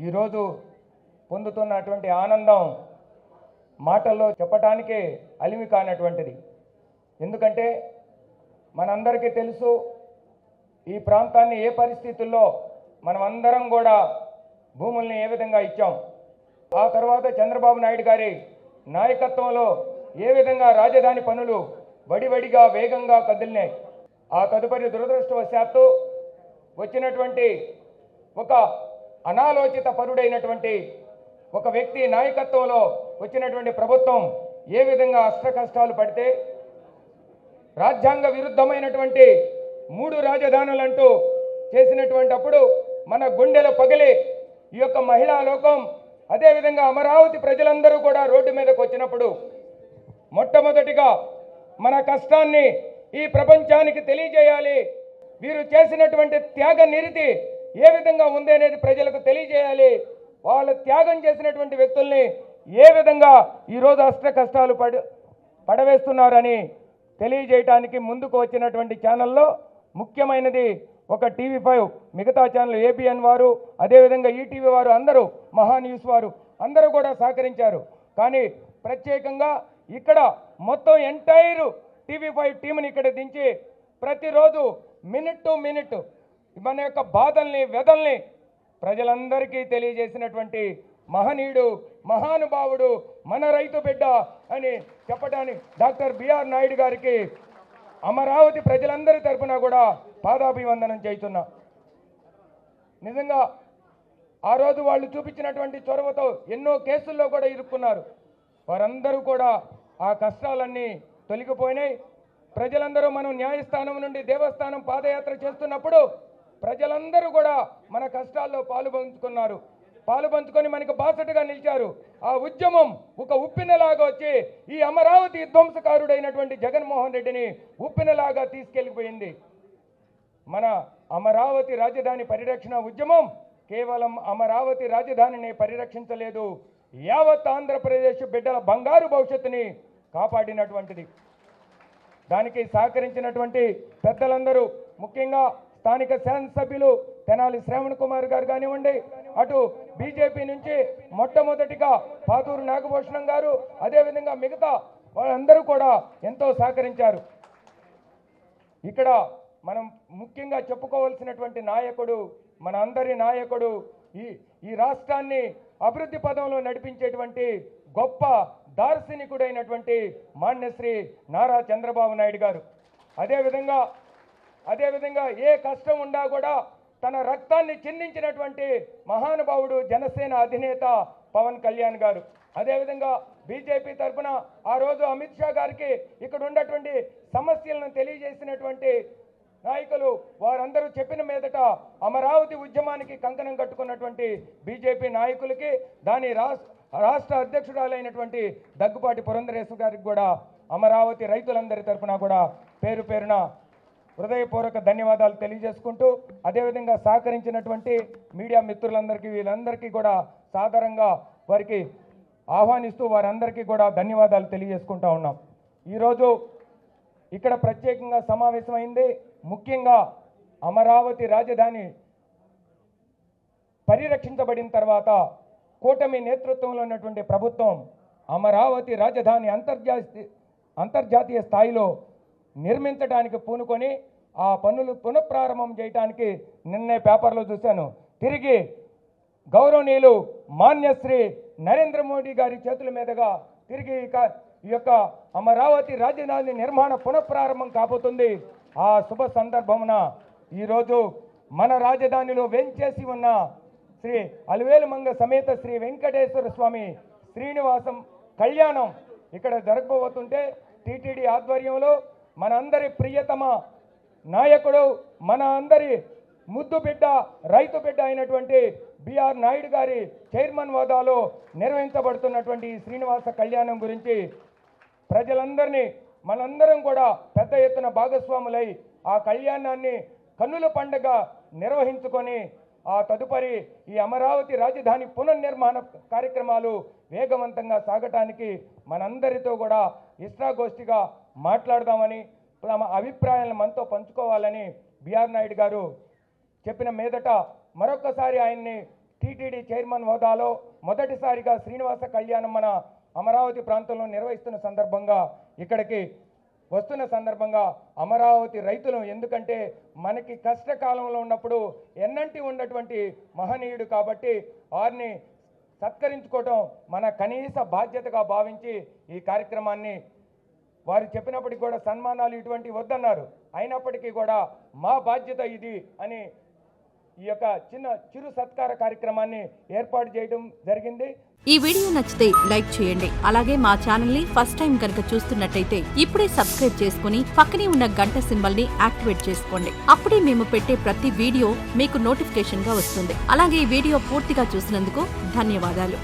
ఈరోజు పొందుతున్నటువంటి ఆనందం మాటల్లో చెప్పటానికే అలిమి కానటువంటిది. ఎందుకంటే మనందరికీ తెలుసు ఈ ప్రాంతాన్ని ఏ పరిస్థితుల్లో మనమందరం కూడా భూముల్ని ఏ విధంగా ఇచ్చాం. ఆ తర్వాత చంద్రబాబు నాయుడు గారి నాయకత్వంలో ఏ విధంగా రాజధాని పనులు వడివడిగా వేగంగా కదిలినాయి. ఆ తదుపరి దురదృష్టవశాత్తు వచ్చినటువంటి ఒక అనాలోచిత పరుడైనటువంటి ఒక వ్యక్తి నాయకత్వంలో వచ్చినటువంటి ప్రభుత్వం ఏ విధంగా అష్ట కష్టాలు పడితే రాజ్యాంగ విరుద్ధమైనటువంటి 3 రాజధానులంటూ చేసినటువంటి అప్పుడు మన గుండెలు పగిలి ఈ యొక్క మహిళా లోకం అదేవిధంగా అమరావతి ప్రజలందరూ కూడా రోడ్డు మీదకు వచ్చినప్పుడు మొట్టమొదటిగా మన కష్టాన్ని ఈ ప్రపంచానికి తెలియజేయాలి. వీరు చేసినటువంటి త్యాగ నిరతి ఏ విధంగా ఉంది అనేది ప్రజలకు తెలియజేయాలి. వాళ్ళు త్యాగం చేసినటువంటి వ్యక్తుల్ని ఏ విధంగా ఈరోజు అష్ట కష్టాలు పడవేస్తున్నారని తెలియజేయడానికి ముందుకు వచ్చినటువంటి ఛానల్లో ముఖ్యమైనది ఒక TV5, మిగతా ఛానల్ ABN వారు, అదేవిధంగా ఈటీవీ వారు, అందరూ మహా న్యూస్ వారు అందరూ కూడా సహకరించారు. కానీ ప్రత్యేకంగా ఇక్కడ మొత్తం ఎంటైర్ TV5 టీంని ఇక్కడ దించి ప్రతిరోజు మినిట్ టు మినిట్ మన యొక్క బాధల్ని వ్యధల్ని ప్రజలందరికీ తెలియజేసినటువంటి మహనీయుడు, మహానుభావుడు, మన రైతు బిడ్డ అని చెప్పడానికి డాక్టర్ బిఆర్ నాయుడు గారికి అమరావతి ప్రజలందరి తరఫున కూడా పాదాభివందనం చేస్తున్నా. నిజంగా ఆ రోజు వాళ్ళు చూపించినటువంటి చొరవతో ఎన్నో కేసుల్లో కూడా ఇరుక్కున్నారు. వారందరూ కూడా ఆ కష్టాలన్నీ తొలగిపోయినాయి. ప్రజలందరూ మనం న్యాయస్థానం నుండి దేవస్థానం పాదయాత్ర చేస్తున్నప్పుడు ప్రజలందరూ కూడా మన కష్టాల్లో పాలు పంచుకొని మనకు బాసటగా నిలిచారు. ఆ ఉద్యమం ఒక ఉప్పెనలాగా వచ్చి ఈ అమరావతి విధ్వంసకారుడైనటువంటి జగన్మోహన్ రెడ్డిని ఉప్పెనలాగా తీసుకెళ్ళిపోయింది. మన అమరావతి రాజధాని పరిరక్షణ ఉద్యమం కేవలం అమరావతి రాజధానిని పరిరక్షించలేదు, యావత్ ఆంధ్రప్రదేశ్ బిడ్డల బంగారు భవిష్యత్తుని కాపాడినటువంటిది. దానికి సహకరించినటువంటి పెద్దలందరూ, ముఖ్యంగా స్థానిక శాసనసభ్యులు తెనాలి శ్రావణ్ కుమార్ గారు కానివ్వండి, అటు బీజేపీ నుంచి మొట్టమొదటిగా పాతూరు నాగభూషణం గారు, అదేవిధంగా మిగతా వాళ్ళందరూ కూడా ఎంతో సహకరించారు. ఇక్కడ మనం ముఖ్యంగా చెప్పుకోవాల్సినటువంటి నాయకుడు, మన అందరి నాయకుడు, ఈ రాష్ట్రాన్ని అభివృద్ధి పదంలో నడిపించేటువంటి గొప్ప దార్శనికుడైనటువంటి మాన్యశ్రీ నారా చంద్రబాబు నాయుడు గారు. అదేవిధంగా ఏ కష్టం ఉన్నా కూడా తన రక్తాన్ని చిందించినటువంటి మహానుభావుడు జనసేన అధినేత పవన్ కళ్యాణ్ గారు. అదేవిధంగా బీజేపీ తరఫున ఆ రోజు అమిత్ షా గారికి ఇక్కడ ఉన్నటువంటి సమస్యలను తెలియజేసినటువంటి నాయకులు, వారందరూ చెప్పిన మీదట అమరావతి ఉద్యమానికి కంకణం కట్టుకున్నటువంటి బీజేపీ నాయకులకి, దాని రాష్ట్ర అధ్యక్షురాలైనటువంటి దగ్గుపాటి పురంధరేశ్వరి గారికి కూడా అమరావతి రైతులందరి తరఫున కూడా పేరు పేరున హృదయపూర్వక ధన్యవాదాలు తెలియజేసుకుంటూ, అదేవిధంగా సహకరించినటువంటి మీడియా మిత్రులందరికీ, వీళ్ళందరికీ కూడా సాదరంగా వారికి ఆహ్వానిస్తూ వారందరికీ కూడా ధన్యవాదాలు తెలియజేసుకుంటా ఉన్నాం. ఈరోజు ఇక్కడ ప్రత్యేకంగా సమావేశమైంది ముఖ్యంగా అమరావతి రాజధాని పరిరక్షించబడిన తర్వాత కూటమి నేతృత్వంలో ఉన్నటువంటి ప్రభుత్వం అమరావతి రాజధాని అంతర్జాతీయ స్థాయిలో నిర్మించడానికి పూనుకొని ఆ పనులు పునఃప్రారంభం చేయడానికి నిన్నే పేపర్లో చూశాను. తిరిగి గౌరవనీయులు మాన్యశ్రీ నరేంద్ర మోడీ గారి చేతుల మీదుగా తిరిగి ఈ యొక్క అమరావతి రాజధాని నిర్మాణ పునఃప్రారంభం కాబోతుంది. ఆ శుభ సందర్భమున ఈరోజు మన రాజధానిలో వెంచేసి ఉన్న శ్రీ అలివేలుమంగ సమేత శ్రీ వెంకటేశ్వర స్వామి శ్రీనివాసం కళ్యాణం ఇక్కడ జరగబోతుంటే టీటీడీ ఆధ్వర్యంలో మనందరి ప్రియతమ నాయకుడు, మన అందరి ముద్దు బిడ్డ, రైతు బిడ్డ అయినటువంటి బిఆర్ నాయుడు గారి చైర్మన్ హోదాలో నిర్వహించబడుతున్నటువంటి ఈ శ్రీనివాస కళ్యాణం గురించి ప్రజలందరినీ మనందరం కూడా పెద్ద ఎత్తున భాగస్వాములై ఆ కళ్యాణాన్ని కన్నుల పండుగ నిర్వహించుకొని ఆ తదుపరి ఈ అమరావతి రాజధాని పునర్నిర్మాణ కార్యక్రమాలు వేగవంతంగా సాగటానికి మనందరితో కూడా ఇష్టాగోష్ఠిగా మాట్లాడదామని, తమ అభిప్రాయాలను మనతో పంచుకోవాలని బిఆర్ నాయుడు గారు చెప్పిన మీదట మరొకసారి ఆయన్ని టీటీడీ చైర్మన్ హోదాలో మొదటిసారిగా శ్రీనివాస కళ్యాణం మన అమరావతి ప్రాంతంలో నిర్వహిస్తున్న సందర్భంగా ఇక్కడికి వస్తున్న సందర్భంగా అమరావతి రైతులు, ఎందుకంటే మనకి కష్టకాలంలో ఉన్నప్పుడు ఎన్నంటి ఉన్నటువంటి మహనీయుడు కాబట్టి వారిని సత్కరించుకోవటం మన కనీస బాధ్యతగా భావించి ఈ కార్యక్రమాన్ని వారు చెప్పినప్పటికీ కూడా సన్మానాలు ఇటువంటి వద్దన్నారు. అయినప్పటికీ కూడా మా బాధ్యత ఇది అని ఈ యొక్క చిరు సత్కార కార్యక్రమాన్ని ఏర్పాటు చేయడం జరిగింది. ఈ వీడియో నచ్చితే లైక్ చేయండి. అలాగే మా ఛానల్ ని ఫస్ట్ టైం కనుక చూస్తున్నట్టయితే ఇప్పుడే సబ్స్క్రైబ్ చేసుకుని పక్కనే ఉన్న గంట సింబల్ ని యాక్టివేట్ చేసుకోండి. అప్పుడే మేము పెట్టే ప్రతి వీడియో మీకు నోటిఫికేషన్ గా వస్తుంది. అలాగే ఈ వీడియో పూర్తిగా చూసినందుకు ధన్యవాదాలు.